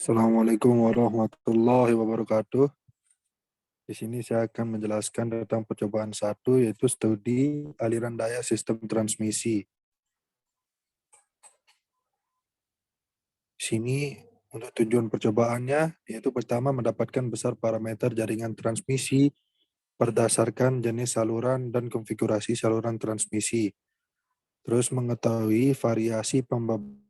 Assalamualaikum warahmatullahi wabarakatuh. Di sini saya akan menjelaskan tentang percobaan satu, yaitu studi aliran daya sistem transmisi. Di sini untuk tujuan percobaannya, yaitu pertama mendapatkan besar parameter jaringan transmisi berdasarkan jenis saluran dan konfigurasi saluran transmisi. Terus mengetahui variasi pembebanan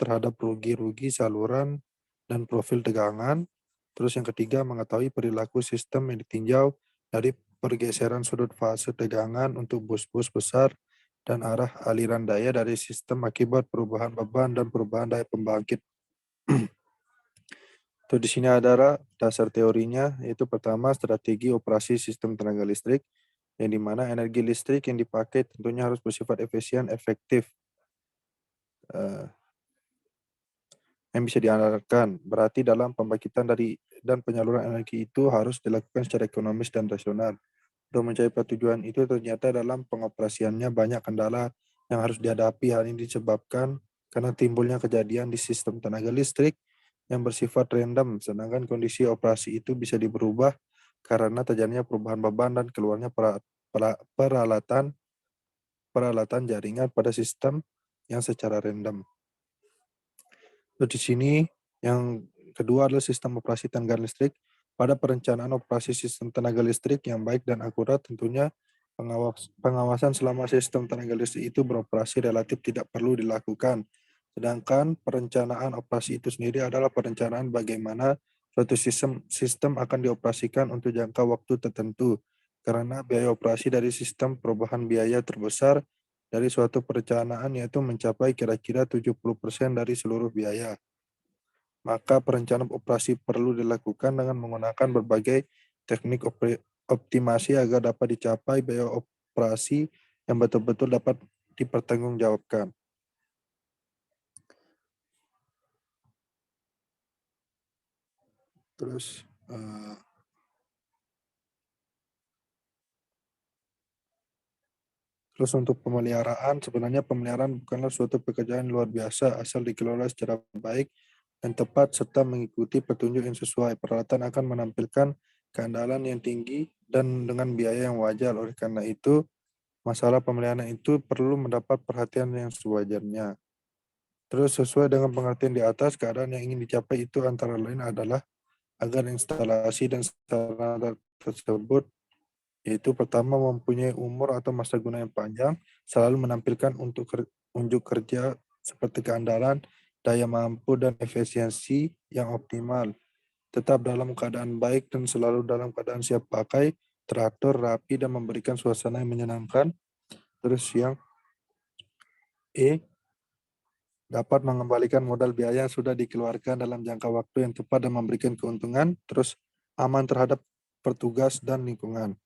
terhadap rugi-rugi saluran dan profil tegangan. Terus yang ketiga, mengetahui perilaku sistem yang ditinjau dari pergeseran sudut fase tegangan untuk bus-bus besar dan arah aliran daya dari sistem akibat perubahan beban dan perubahan daya pembangkit. Tuh, di sini ada dasar teorinya, yaitu pertama strategi operasi sistem tenaga listrik, yang dimana energi listrik yang dipakai tentunya harus bersifat efisien, efektif, yang bisa diandalkan. Berarti dalam pembangkitan dan penyaluran energi itu harus dilakukan secara ekonomis dan rasional. Untuk mencapai tujuan itu ternyata dalam pengoperasiannya banyak kendala yang harus dihadapi. Hal ini disebabkan karena timbulnya kejadian di sistem tenaga listrik yang bersifat random, sedangkan kondisi operasi itu bisa berubah karena terjadinya perubahan beban dan keluarnya peralatan jaringan pada sistem yang secara random. Di sini yang kedua adalah sistem operasi tenaga listrik. Pada perencanaan operasi sistem tenaga listrik yang baik dan akurat, tentunya pengawasan selama sistem tenaga listrik itu beroperasi relatif tidak perlu dilakukan. Sedangkan perencanaan operasi itu sendiri adalah perencanaan bagaimana suatu sistem akan dioperasikan untuk jangka waktu tertentu. Karena biaya operasi dari sistem perubahan biaya terbesar dari suatu perencanaan yaitu mencapai kira-kira 70% dari seluruh biaya. Maka perencanaan operasi perlu dilakukan dengan menggunakan berbagai teknik optimasi agar dapat dicapai biaya operasi yang betul-betul dapat dipertanggungjawabkan. Terus untuk pemeliharaan, sebenarnya pemeliharaan bukanlah suatu pekerjaan luar biasa asal dikelola secara baik dan tepat serta mengikuti petunjuk yang sesuai. Peralatan akan menampilkan keandalan yang tinggi dan dengan biaya yang wajar. Oleh karena itu, masalah pemeliharaan itu perlu mendapat perhatian yang sewajarnya. Terus sesuai dengan pengertian di atas, keadaan yang ingin dicapai itu antara lain adalah agar instalasi dan sarana tersebut, yaitu pertama mempunyai umur atau masa guna yang panjang, selalu menampilkan unjuk kerja seperti keandalan, daya mampu, dan efisiensi yang optimal, tetap dalam keadaan baik dan selalu dalam keadaan siap pakai, teratur, rapi, dan memberikan suasana yang menyenangkan. Terus yang dapat mengembalikan modal biaya yang sudah dikeluarkan dalam jangka waktu yang tepat dan memberikan keuntungan, terus aman terhadap petugas dan lingkungan.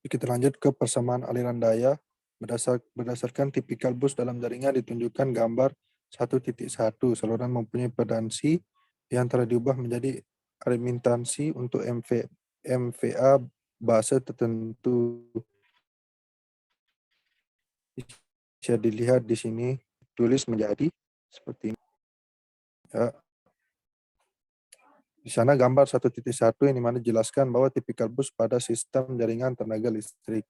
Kita lanjut ke persamaan aliran daya. Berdasarkan tipikal bus dalam jaringan ditunjukkan gambar 1.1. Saluran mempunyai pedansi yang telah diubah menjadi admitansi untuk MVA base tertentu. Bisa dilihat di sini tulis menjadi seperti ini. Ya. Di sana gambar 1.1 yang dimana dijelaskan bahwa tipikal bus pada sistem jaringan tenaga listrik.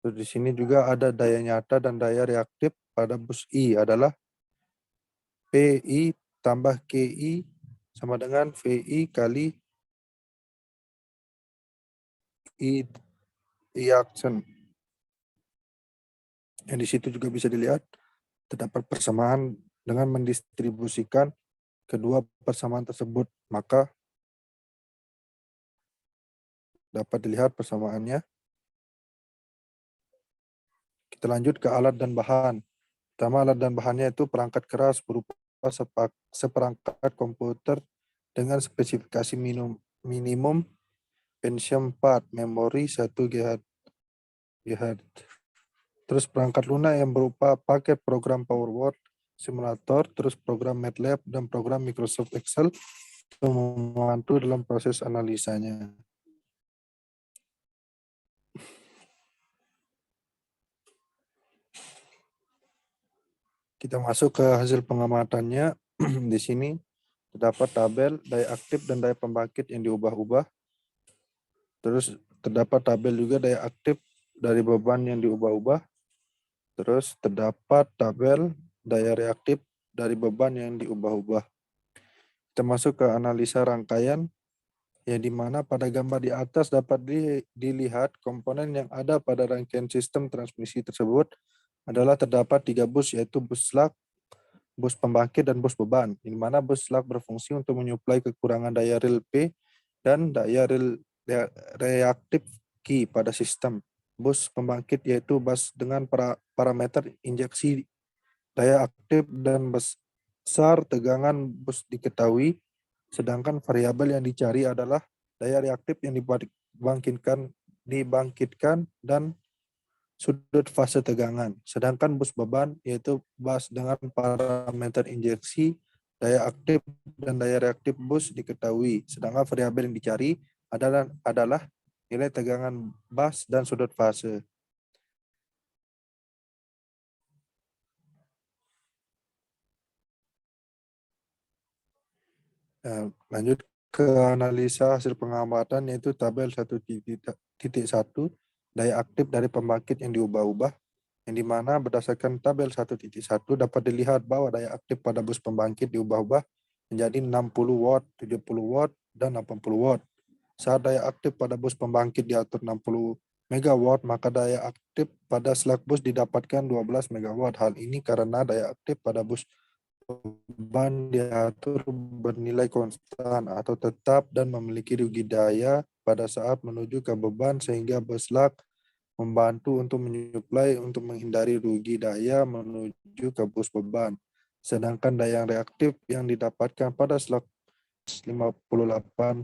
Terus di sini juga ada daya nyata dan daya reaktif pada bus I adalah PI tambah KI sama dengan VI kali I reaction. Yang di situ juga bisa dilihat terdapat persamaan dengan mendistribusikan kedua persamaan tersebut, maka dapat dilihat persamaannya. Kita lanjut ke alat dan bahan. Pertama, alat dan bahannya itu perangkat keras berupa seperangkat komputer dengan spesifikasi minimum Pentium 4, memori 1 GHz. Terus perangkat lunak yang berupa paket program PowerWord simulator, terus program MATLAB, dan program Microsoft Excel untuk membantu dalam proses analisanya. Kita masuk ke hasil pengamatannya. Di sini terdapat tabel daya aktif dan daya pembangkit yang diubah-ubah. Terus terdapat tabel juga daya aktif dari beban yang diubah-ubah. Terus terdapat tabel daya reaktif dari beban yang diubah-ubah. Kita masuk ke analisa rangkaian, yang dimana pada gambar di atas dapat dilihat komponen yang ada pada rangkaian sistem transmisi tersebut adalah terdapat 3 bus, yaitu bus slug, bus pembangkit, dan bus beban, di mana bus slug berfungsi untuk menyuplai kekurangan daya rel P dan daya rel reaktif Q pada sistem. Bus pembangkit yaitu bus dengan parameter injeksi daya aktif dan besar tegangan bus diketahui, sedangkan variabel yang dicari adalah daya reaktif yang dibangkitkan dan sudut fase tegangan. Sedangkan bus beban yaitu bus dengan parameter injeksi, daya aktif dan daya reaktif bus diketahui. Sedangkan variabel yang dicari adalah nilai tegangan bus dan sudut fase. Lanjut ke analisa hasil pengamatan, yaitu tabel 1.1 daya aktif dari pembangkit yang diubah-ubah, yang dimana berdasarkan tabel 1.1 dapat dilihat bahwa daya aktif pada bus pembangkit diubah-ubah menjadi 60 watt, 70 watt, dan 80 watt. Saat daya aktif pada bus pembangkit diatur 60 megawatt, maka daya aktif pada slug bus didapatkan 12 megawatt. Hal ini karena daya aktif pada bus beban diatur bernilai konstan atau tetap dan memiliki rugi daya pada saat menuju ke beban, sehingga bus slug membantu untuk menyuplai untuk menghindari rugi daya menuju ke bus beban. Sedangkan daya reaktif yang didapatkan pada slug 58,2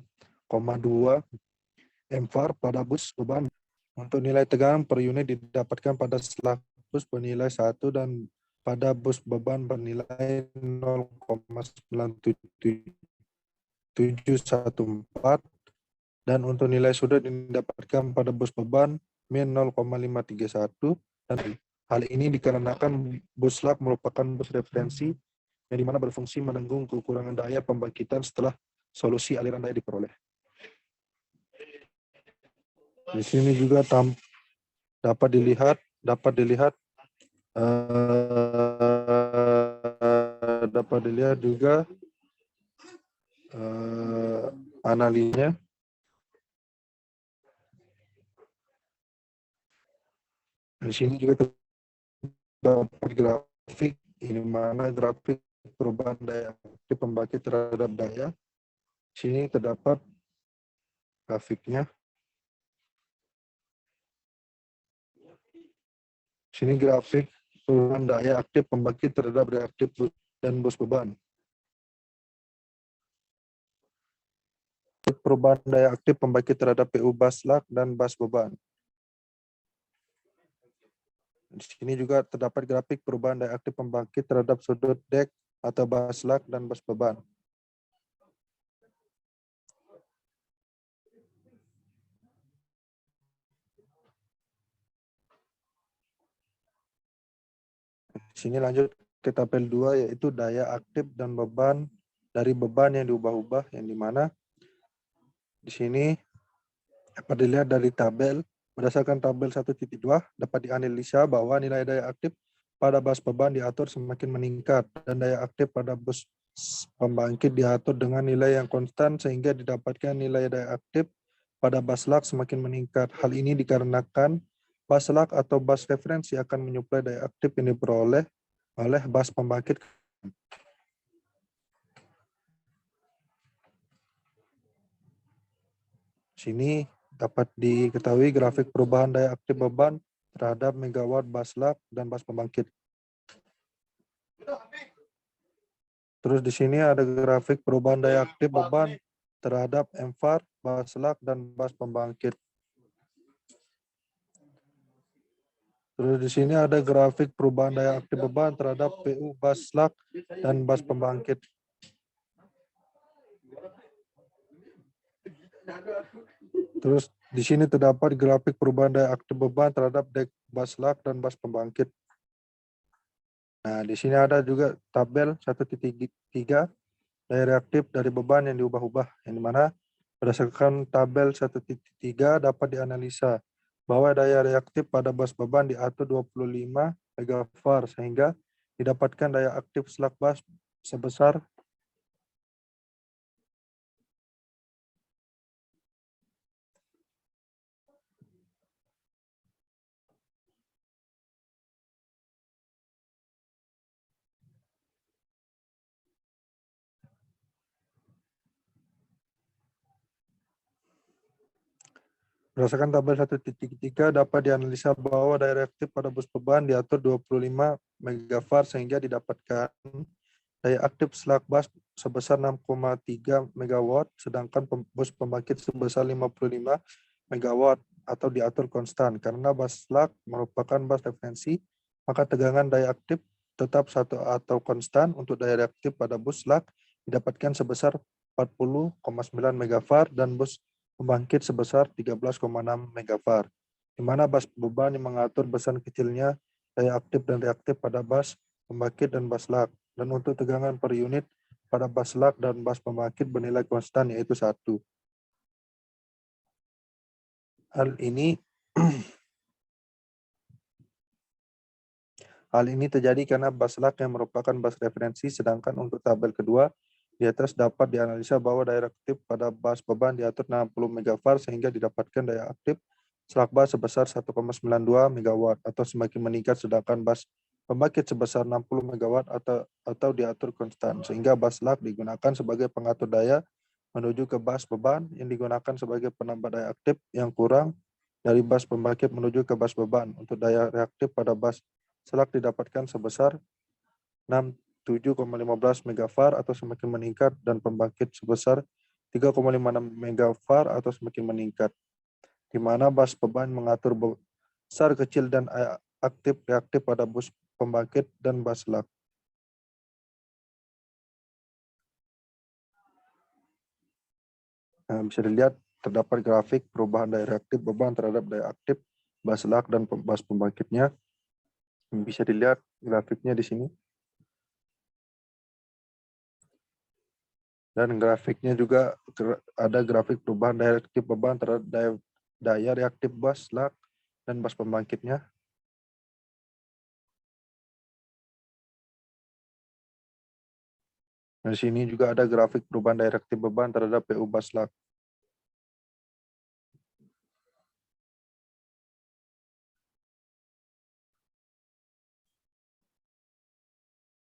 mVAR pada bus beban. Untuk nilai tegangan per unit didapatkan pada slug bus bernilai 1 dan pada bus beban bernilai 0,9714, dan untuk nilai sudut didapatkan pada bus beban min 0,531, dan hal ini dikarenakan bus slug merupakan bus referensi yang dimana berfungsi menanggung kekurangan daya pembangkitan setelah solusi aliran daya diperoleh. Di sini juga dapat dilihat juga analisnya. Di sini juga terdapat grafik, di mana grafik perubahan daya aktif pembangkit terhadap daya. Di sini terdapat grafiknya. Di sini grafik perubahan daya aktif pembangkit terhadap reaktif dan bus beban. Perubahan daya aktif pembangkit terhadap PU bus slug dan bus beban. Di sini juga terdapat grafik perubahan daya aktif pembangkit terhadap sudut dek atau bus slug dan bus beban. Di sini lanjut ke tabel 2, yaitu daya aktif dan beban dari beban yang diubah-ubah, yang dimana di sini dapat dilihat dari tabel. Berdasarkan tabel 1.2 dapat dianalisa bahwa nilai daya aktif pada bus beban diatur semakin meningkat dan daya aktif pada bus pembangkit diatur dengan nilai yang konstan, sehingga didapatkan nilai daya aktif pada bus slug semakin meningkat. Hal ini dikarenakan bus slug atau bus referensi akan menyuplai daya aktif yang diperoleh oleh bus pembangkit. Sini dapat diketahui grafik perubahan daya aktif beban terhadap megawatt bus slug dan bus pembangkit. Terus di sini ada grafik perubahan daya aktif beban terhadap mVAR, bus slug, dan bus pembangkit. Terus di sini ada grafik perubahan daya aktif beban terhadap PU bus slug dan bus pembangkit. Terus di sini terdapat grafik perubahan daya aktif beban terhadap dek bus slug dan bus pembangkit. Nah, di sini ada juga tabel 1.3 daya reaktif dari beban yang diubah-ubah, yang dimana berdasarkan tabel 1.3 dapat dianalisa bahwa daya reaktif pada bus beban diatur 25 megavar sehingga didapatkan daya aktif slug bus sebesar berdasarkan tabel 1.3 dapat dianalisa bahwa daya reaktif pada bus beban diatur 25 megavar sehingga didapatkan daya aktif slug bus sebesar 6,3 megawatt, sedangkan bus pembangkit sebesar 55 megawatt atau diatur konstan. Karena bus slug merupakan bus referensi, maka tegangan daya aktif tetap satu atau konstan untuk daya reaktif pada bus slug didapatkan sebesar 40,9 megavar dan bus pembangkit sebesar 13,6 megavar. Di mana bus beban yang mengatur besar kecilnya daya aktif dan reaktif pada bus pembangkit dan bus slug. Dan untuk tegangan per unit pada bus slug dan bus pembangkit bernilai konstan yaitu 1. Hal ini terjadi karena bus slug yang merupakan bus referensi, sedangkan untuk tabel kedua di atas dapat dianalisa bahwa daya aktif pada bus beban diatur 60 megavar sehingga didapatkan daya aktif slug bus sebesar 1,92 megawatt atau semakin meningkat, sedangkan bus pembangkit sebesar 60 megawatt atau diatur konstan, sehingga bus slug digunakan sebagai pengatur daya menuju ke bus beban yang digunakan sebagai penambah daya aktif yang kurang dari bus pembangkit menuju ke bus beban. Untuk daya reaktif pada bus slug didapatkan sebesar 67,15 megavar atau semakin meningkat, dan pembangkit sebesar 3,56 megavar atau semakin meningkat, di mana bus beban mengatur besar kecil dan aktif reaktif pada bus pembangkit dan bus slug. Nah, bisa dilihat terdapat grafik perubahan daya reaktif beban terhadap daya aktif bus slug dan bus pembangkitnya. Bisa dilihat grafiknya di sini. Dan grafiknya juga ada grafik perubahan daya reaktif beban terhadap daya reaktif bus slug dan bus pembangkitnya. Di sini juga ada grafik perubahan daya reaktif beban terhadap PU bus slug.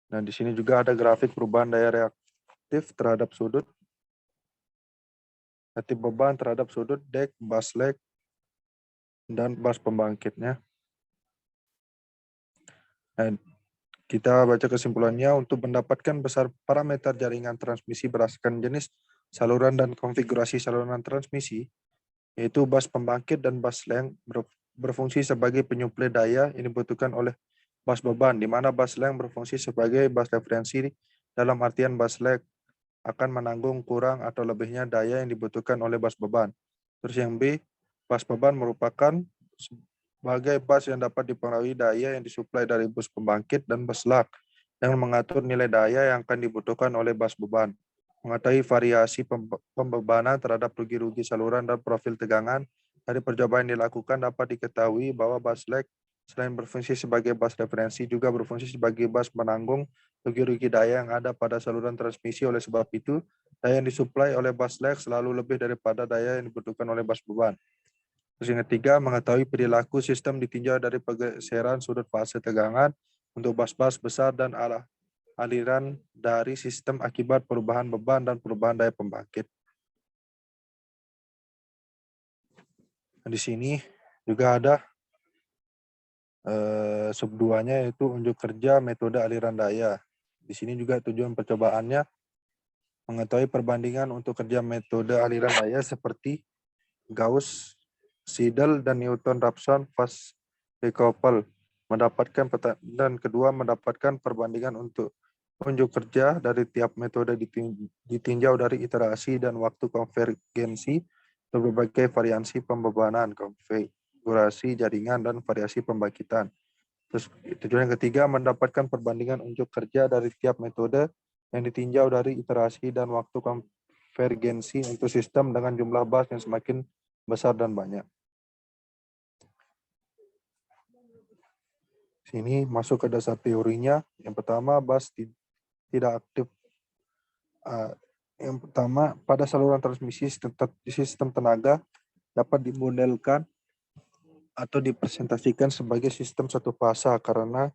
Nah, di sini juga ada grafik perubahan daya reaktif terhadap sudut, reaktif beban terhadap sudut dek, bus leg, dan bus pembangkitnya. Dan kita baca kesimpulannya. Untuk mendapatkan besar parameter jaringan transmisi berdasarkan jenis saluran dan konfigurasi saluran transmisi, yaitu bus pembangkit dan bus leg berfungsi sebagai penyuplai daya yang dibutuhkan oleh bus beban, di mana bus leg berfungsi sebagai bus referensi dalam artian bus leg akan menanggung kurang atau lebihnya daya yang dibutuhkan oleh bus beban. Terus yang B, bus beban merupakan sebagai bus yang dapat dipengaruhi daya yang disuplai dari bus pembangkit dan bus leg yang mengatur nilai daya yang akan dibutuhkan oleh bus beban. Mengetahui variasi pembebanan terhadap rugi-rugi saluran dan profil tegangan dari percobaan yang dilakukan, dapat diketahui bahwa bus leg selain berfungsi sebagai bus referensi juga berfungsi sebagai bus menanggung rugi-rugi daya yang ada pada saluran transmisi. Oleh sebab itu, daya yang disuplai oleh bus leg selalu lebih daripada daya yang dibutuhkan oleh bus beban. Terus yang ketiga, mengetahui perilaku sistem ditinjau dari pergeseran sudut fase tegangan untuk bus-bus besar dan aliran dari sistem akibat perubahan beban dan perubahan daya pembangkit. Nah, di sini juga ada sub 2-nya, yaitu unjuk kerja metode aliran daya. Di sini juga tujuan percobaannya mengetahui perbandingan untuk kerja metode aliran daya seperti Gauss, Seidel, dan Newton-Raphson decouple dan kedua mendapatkan perbandingan untuk unjuk kerja dari tiap metode ditinjau dari iterasi dan waktu konvergensi berbagai variansi pembebanan, konfigurasi jaringan, dan variasi pembangkitan. Terus tujuan yang ketiga mendapatkan perbandingan unjuk kerja dari tiap metode yang ditinjau dari iterasi dan waktu konvergensi untuk sistem dengan jumlah bus yang semakin besar dan banyak. Sini masuk ke dasar teorinya. Yang pertama, bus tidak aktif. Yang pertama, pada saluran transmisi sistem tenaga dapat dimodelkan atau dipresentasikan sebagai sistem satu fase karena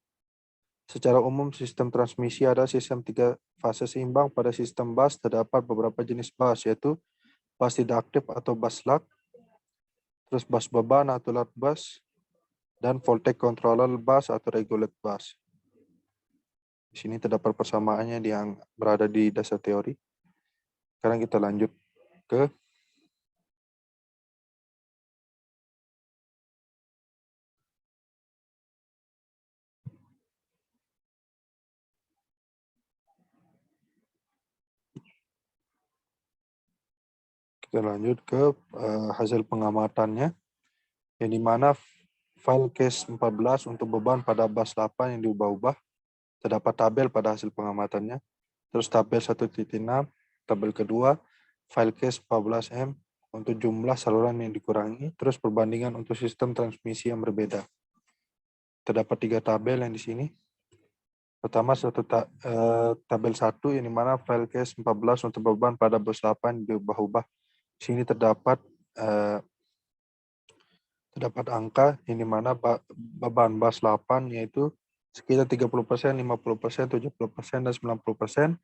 secara umum sistem transmisi ada sistem 3 fase seimbang. Pada sistem bus terdapat beberapa jenis bus, yaitu bus tidak aktif atau bus lag, terus bus beban atau load bus, dan voltage controller bus atau regulate bus. Di sini terdapat persamaannya yang berada di dasar teori. Sekarang kita lanjut ke hasil pengamatannya, yang dimana file case 14 untuk beban pada bus 8 yang diubah-ubah. Terdapat tabel pada hasil pengamatannya. Terus tabel 1.6, tabel kedua, file case 14M untuk jumlah saluran yang dikurangi, terus perbandingan untuk sistem transmisi yang berbeda. Terdapat 3 tabel yang di sini. Pertama, tabel 1 yang dimana file case 14 untuk beban pada bus 8 diubah-ubah. Di sini terdapat angka yang dimana beban bus 8 yaitu sekitar 30%, 50%, 70%, dan 90%.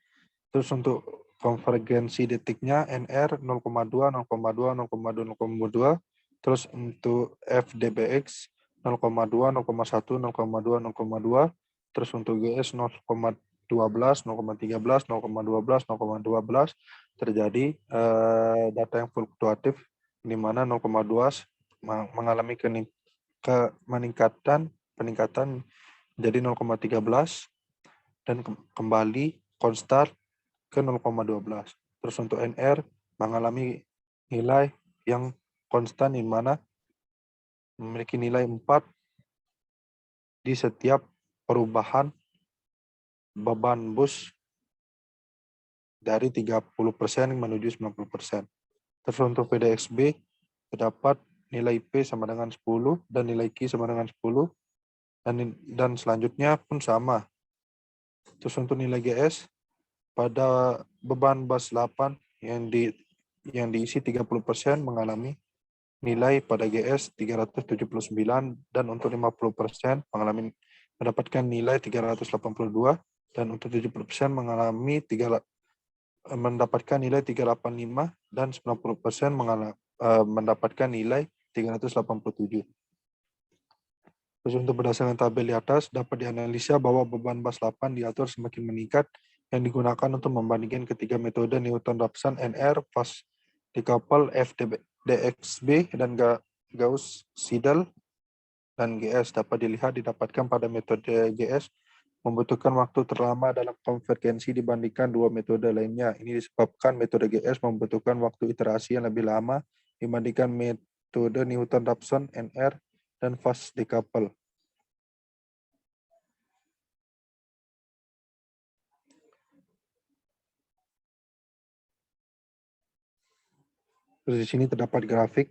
Terus untuk konvergensi detiknya NR 0,2, 0,2, 0,2, 0,2. Terus untuk FDBX 0,2, 0,1, 0,2, 0,2. Terus untuk GS 0,12, 0,13, 0,12, 0,12. Terjadi data yang fluktuatif di mana 0,2 mengalami peningkatan jadi 0,13 dan kembali konstan ke 0,12. Terus untuk NR mengalami nilai yang konstan di mana memiliki nilai 4 di setiap perubahan beban bus dari 30% menuju 90%. Terus untuk PDXB terdapat nilai P sama dengan 10 dan nilai Q sama dengan 10 dan selanjutnya pun sama. Terus untuk nilai GS pada beban bus 8 yang diisi 30% mengalami nilai pada GS 379 dan untuk 50% mendapatkan nilai 382 dan untuk 70% mendapatkan nilai 385 dan 90% mendapatkan nilai 387. Terus untuk berdasarkan tabel di atas dapat dianalisa bahwa beban bus 8 diatur semakin meningkat yang digunakan untuk membandingkan ketiga metode Newton-Raphson, NR, fast decouple, FDXB, dan Gauss-Seidel, dan GS dapat didapatkan pada metode GS membutuhkan waktu terlama dalam konvergensi dibandingkan dua metode lainnya. Ini disebabkan metode GS membutuhkan waktu iterasi yang lebih lama dibandingkan metode Newton-Raphson, NR, dan fast decouple. Terus di sini terdapat grafik.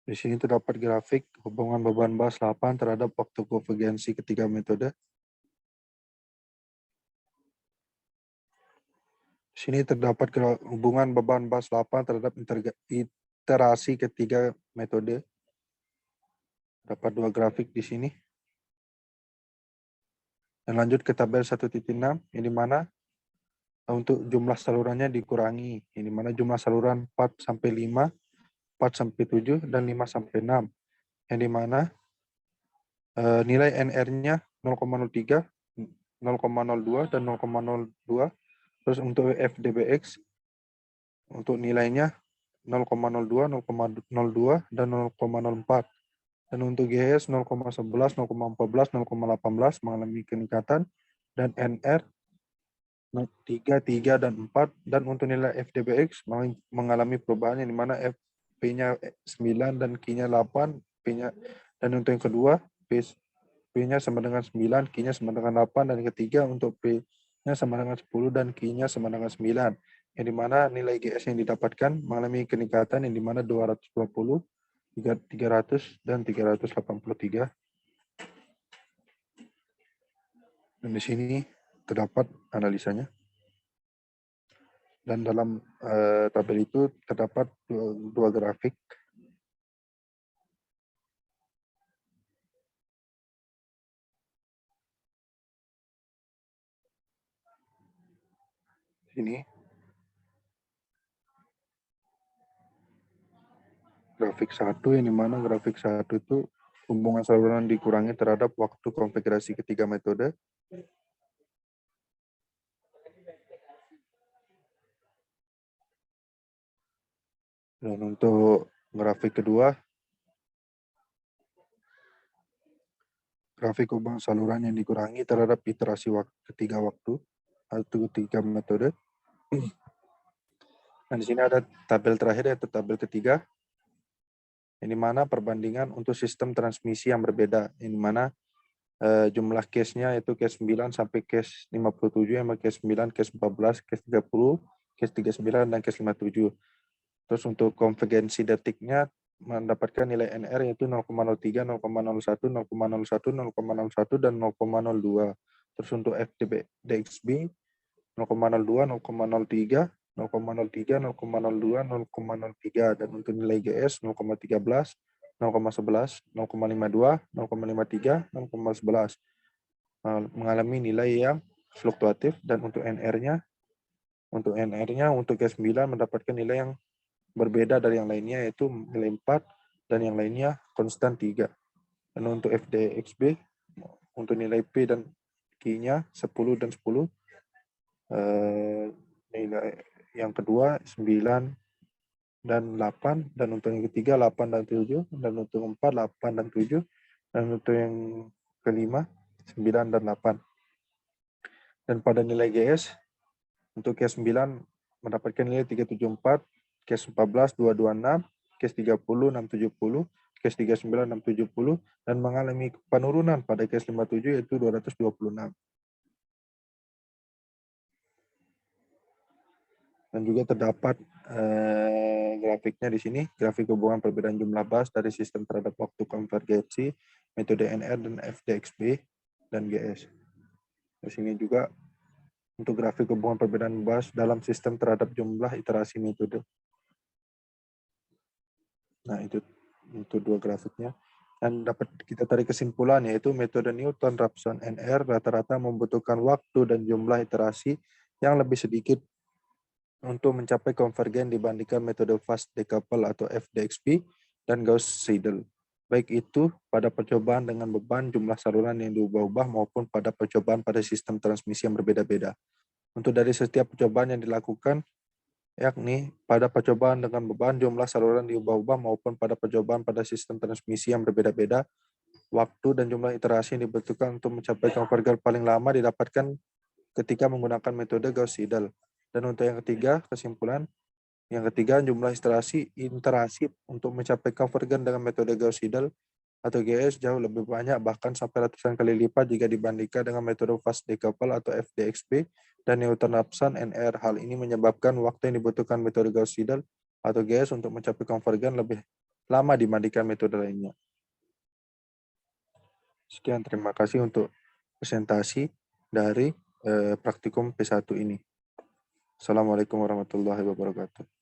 Di sini terdapat grafik hubungan beban bus 8 terhadap waktu konvergensi ketiga metode. Di sini terdapat hubungan beban bus 8 terhadap iterasi ketiga metode. Dapat dua grafik di sini. Dan lanjut ke tabel 1.6 yang dimana untuk jumlah salurannya dikurangi, yang dimana jumlah saluran 4 sampai 5, 4 sampai 7, dan 5 sampai 6. Yang dimana nilai NR-nya 0,03 0,02 dan 0,02. Terus untuk FDBX untuk nilainya 0,02, 0,02 dan 0,04. Dan untuk GS 0,11, 0,14, 0,18 mengalami peningkatan, dan NR 3, 3, dan 4. Dan untuk nilai FDBX mengalami perubahan yang dimana P-nya 9 dan Q-nya 8. Dan untuk yang kedua, P-nya sama dengan 9, Q-nya sama dengan 8. Dan yang ketiga untuk P-nya sama dengan 10 dan Q-nya sama dengan 9. Yang dimana nilai GS yang didapatkan mengalami peningkatan yang dimana 220, 300, dan 383. Dan di sini terdapat analisanya. Dan dalam tabel itu terdapat dua grafik. Ini grafik 1, yang dimana grafik 1 itu hubungan saluran dikurangi terhadap waktu konfigurasi ketiga metode. Dan untuk grafik kedua, grafik hubungan saluran yang dikurangi terhadap iterasi ketiga waktu atau ketiga metode. Dan di sini ada tabel terakhir, yaitu tabel ketiga, yang dimana perbandingan untuk sistem transmisi yang berbeda, yang dimana jumlah case-nya yaitu case 9 sampai case 57, yang case 9, case 14, case 30, case 39, dan case 57. Terus untuk konvergensi detiknya mendapatkan nilai NR yaitu 0,03, 0,01, 0,01, 0,01, dan 0,02. Terus untuk FDXB 0,02, 0,03, 0,03, 0,02, 0,03. Dan untuk nilai GS 0,13, 0,11, 0,52, 0,53, 0,11. Mengalami nilai yang fluktuatif. Dan untuk NR-nya, untuk K9 mendapatkan nilai yang berbeda dari yang lainnya, yaitu nilai 4, dan yang lainnya konstan 3. Dan untuk FDXB, untuk nilai P dan Q-nya 10 dan 10, nilai yang kedua 9 dan 8, dan untuk yang ketiga 8 dan 7, dan untuk 4 8 dan 7, dan untuk yang kelima 9 dan 8. Dan pada nilai GS untuk case 9 mendapatkan nilai 374, case 14 226, case 30 670, case 39 670, dan mengalami penurunan pada case 57 yaitu 226. Dan juga terdapat grafiknya di sini, grafik hubungan perbedaan jumlah bus dari sistem terhadap waktu konvergensi, metode NR dan FDXB, dan GS. Di sini juga untuk grafik hubungan perbedaan bus dalam sistem terhadap jumlah iterasi metode. Nah, itu untuk dua grafiknya. Dan dapat kita tarik kesimpulan, yaitu metode Newton-Raphson NR rata-rata membutuhkan waktu dan jumlah iterasi yang lebih sedikit untuk mencapai konvergen dibandingkan metode fast decouple atau FDXB dan Gauss-Seidel. Baik itu pada percobaan dengan beban jumlah saluran yang diubah-ubah maupun pada percobaan pada sistem transmisi yang berbeda-beda. Untuk dari setiap percobaan yang dilakukan, yakni pada percobaan dengan beban jumlah saluran diubah-ubah maupun pada percobaan pada sistem transmisi yang berbeda-beda, waktu dan jumlah iterasi yang dibutuhkan untuk mencapai konvergen paling lama didapatkan ketika menggunakan metode Gauss-Seidel. Dan untuk yang ketiga, kesimpulan, yang ketiga jumlah interasi untuk mencapai konvergen dengan metode Gauss-Seidel atau GS jauh lebih banyak, bahkan sampai ratusan kali lipat jika dibandingkan dengan metode fast decouple atau FDXB dan Newton-Raphson NR. Hal ini menyebabkan waktu yang dibutuhkan metode Gauss-Seidel atau GS untuk mencapai konvergen lebih lama dibandingkan metode lainnya. Sekian, terima kasih untuk presentasi dari praktikum P1 ini. Assalamualaikum warahmatullahi wabarakatuh.